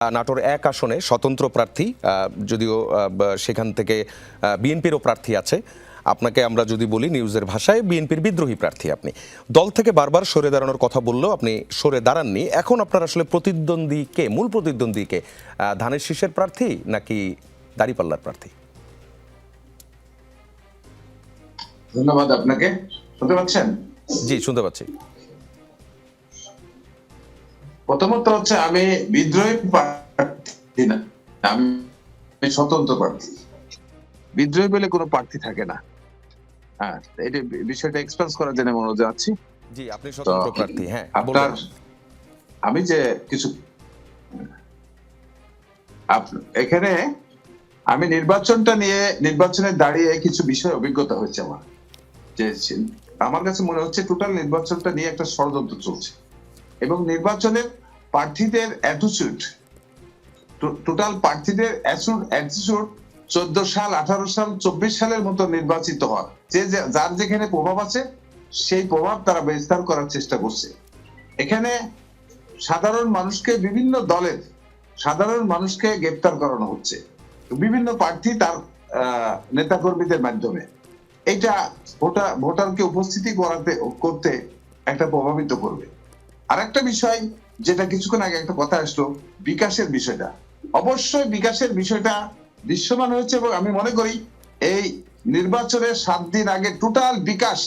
নাটোর ১ আসনে স্বতন্ত্র প্রার্থী, যদিও সেখান থেকে বিএনপিরও প্রার্থী আছে। আপনাকে আমরা যদি বলি নিউজের ভাষায়, বিএনপির বিদ্রোহী প্রার্থী আপনি। দল থেকে বারবার সরে দাঁড়ানোর কথা বললেও আপনি সরে দাঁড়াননি। এখন আপনার আসলে প্রতিদ্বন্দ্বী কে, মূল প্রতিদ্বন্দ্বী কে? ধানের শীষের প্রার্থী নাকি দাঁড়িপাল্লার প্রার্থী? ধন্যবাদ আপনাকে। শুনতে পাচ্ছেন? জি, শুনতে পাচ্ছি। প্রথমত হচ্ছে আমি বিদ্রোহী প্রার্থী না, আমি স্বতন্ত্র প্রার্থী। বিদ্রোহী বলে কোনো প্রার্থী থাকে না। হ্যাঁ, এটা বিষয়টা এক্সপ্রেস করার জন্য মনে যাচ্ছি। জি, আপনি স্বতন্ত্র প্রার্থী। হ্যাঁ, আপনার আমি যে কিছু এখানে আমি নির্বাচনে দাঁড়িয়ে কিছু বিষয় অভিজ্ঞতা হয়েছে আমার, যে আমার কাছে মনে হচ্ছে টোটাল নির্বাচনটা নিয়ে একটা ষড়যন্ত্র চলছে এবং নির্বাচনের প্রার্থীদের অ্যাটিটিউড, টোটাল প্রার্থীদের অ্যাটিটিউড 14 সাল, 18 সাল, 24 সালের মতো নির্বাচিত হওয়ার, যে যার যেখানে প্রভাব আছে সেই প্রভাব তারা বিস্তার করার চেষ্টা করছে। এখানে সাধারণ মানুষকে, বিভিন্ন দলের সাধারণ মানুষকে গ্রেপ্তার করানো হচ্ছে বিভিন্ন প্রার্থী তার নেতাকর্মীদের মাধ্যমে। এটা ভোটারকে উপস্থিতি করতে একটা প্রভাবিত করবে। আরেকটা বিষয়, যেটা কিছুক্ষণ আগে একটা কথা আসলো, বিকাশের বিষয়টা। অবশ্যই বিকাশের বিষয়টা দৃশ্যমান হয়েছে এবং আমি মনে করি এই নির্বাচনের 7 দিন আগে টোটাল বিকাশ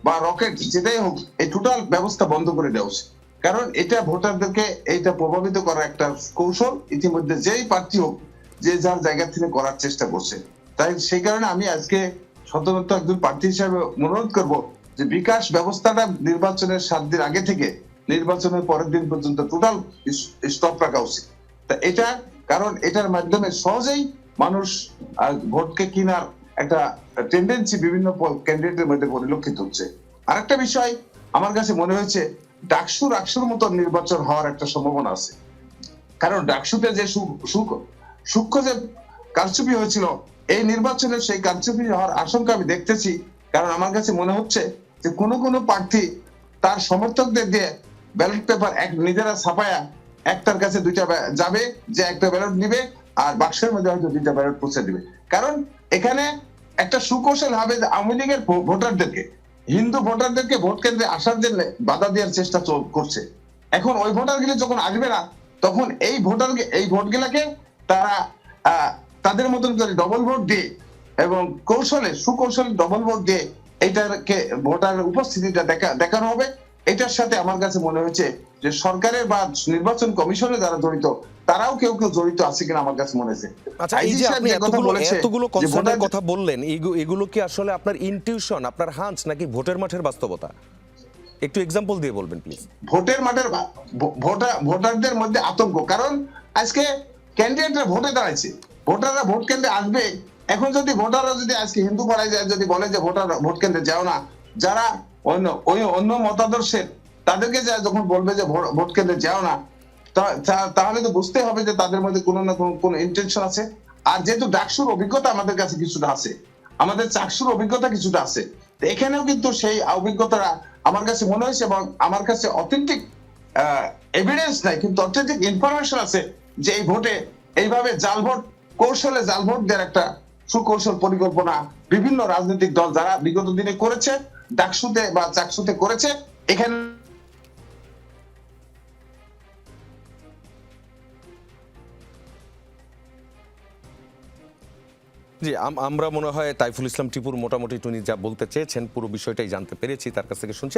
বা রকেট যেটাই হোক, এই টোটাল ব্যবস্থা বন্ধ করে দেওয়া উচিত। কারণ এটা ভোটারদেরকে এইটা প্রভাবিত করার একটা কৌশল ইতিমধ্যে যেই প্রার্থী হোক, যে যার জায়গা থেকে করার চেষ্টা করছে। তাই সেই কারণে আমি আজকে সাধারণত একজন প্রার্থী হিসেবে অনুরোধ করব যে বিকাশ ব্যবস্থাটা নির্বাচনের 7 দিন আগে থেকে নির্বাচনের পরের দিন পর্যন্ত টোটাল স্টপ রাখা উচিত। তা এটা, কারণ এটার মাধ্যমে সহজেই মানুষ ভোটকে কেনার একটা টেন্ডেন্সি বিভিন্ন ক্যান্ডিডেটের মধ্যে পরিলক্ষিত হচ্ছে। আরেকটা বিষয় আমার কাছে মনে হয়েছে, ডাকসুর মতো নির্বাচন হওয়ার একটা সম্ভাবনা আছে। কারণ ডাকসুতে যে সূক্ষ্ম যে কারচুপি হয়েছিল, এই নির্বাচনে সেই কারচুপি হওয়ার আশঙ্কা আমি দেখতেছি। কারণ আমার কাছে মনে হচ্ছে যে কোনো প্রার্থী তার সমর্থকদের দিয়ে ব্যালট পেপার নিজেরা ছাপায়া একটার কাছে দুইটা যাবে, যে একটা ব্যালট নিবে আর বাক্সের মধ্যে হয়তো দুইটা ব্যালট পৌঁছে দিবে। কারণ এখানে একটা সুকৌশল হবে যে আওয়ামী লীগের ভোটারদেরকে, হিন্দু ভোটারদেরকে ভোট কেন্দ্রে আসার জন্য বাধা দেওয়ার চেষ্টা করছে। এখন ওই ভোটারগুলো যখন আসবে না, তখন এই ভোটগুলাকে তারা তাদের মতন করে ডবল ভোট দিয়ে এবং সুকৌশলে ডবল ভোট দিয়ে এইটাকে ভোটারের উপস্থিতিটা দেখানো হবে। এটার সাথে আমার কাছে মনে হচ্ছে যে সরকারের বা নির্বাচন কমিশনে যারা জড়িত, তারাও কেউ জড়িত আছে কিনা আমার কাছে মনে হচ্ছে। আচ্ছা, এই যে আপনি এতগুলো কনসার্নের কথা বললেন, এগুলো কি আসলে আপনার ইনটিউশন, আপনার হাঞ্চ, নাকি ভোটের মাঠের বাস্তবতা? একটু এক্সাম্পল দিয়ে বলবেন প্লিজ। ভোটের মাঠের ভোটারদের মধ্যে আতঙ্ক, কারণ আজকে ক্যান্ডিডেটরা ভোটে দাঁড়াইছে, ভোটাররা ভোট কেন্দ্রে আসবে। এখন যদি ভোটাররা যদি আজকে হিন্দু পাড়ায় যায়, যদি বলে যে ভোটার ভোট কেন্দ্রে যাও না, যারা অন্য মতাদর্শের তাদেরকে যখন বলবে যে ভোট কেন্দ্রে যাও না, তাহলে তো বুঝতে হবে যে তাদের মধ্যে কোনো না কোনো ইন্টেনশন আছে। আর যেহেতু ডাকসুর অভিজ্ঞতা আমাদের কাছে কিছুটা আছে, আমাদের চাকসুর অভিজ্ঞতা কিছুটা আছে, এখানেও কিন্তু সেই অভিজ্ঞতাটা আমার কাছে মনে হয়েছে এবং আমার কাছে অথেন্টিক এভিডেন্স নাই, কিন্তু অথেন্টিক ইনফরমেশন আছে যে এই ভোটে এইভাবে কৌশলে জাল ভোট দেওয়ার একটা সুকৌশল পরিকল্পনা বিভিন্ন রাজনৈতিক দল যারা বিগত দিনে করেছে, ডাকসুতে বা চাকসুতে করেছে। এখানে জি, আমরা মনে হয় তাইফুল ইসলাম টিপুর মোটামুটি টুনি যা বলতে চেয়েছেন পুরো বিষয়টাই জানতে পেরেছি, তার কাছ থেকে শুনছি।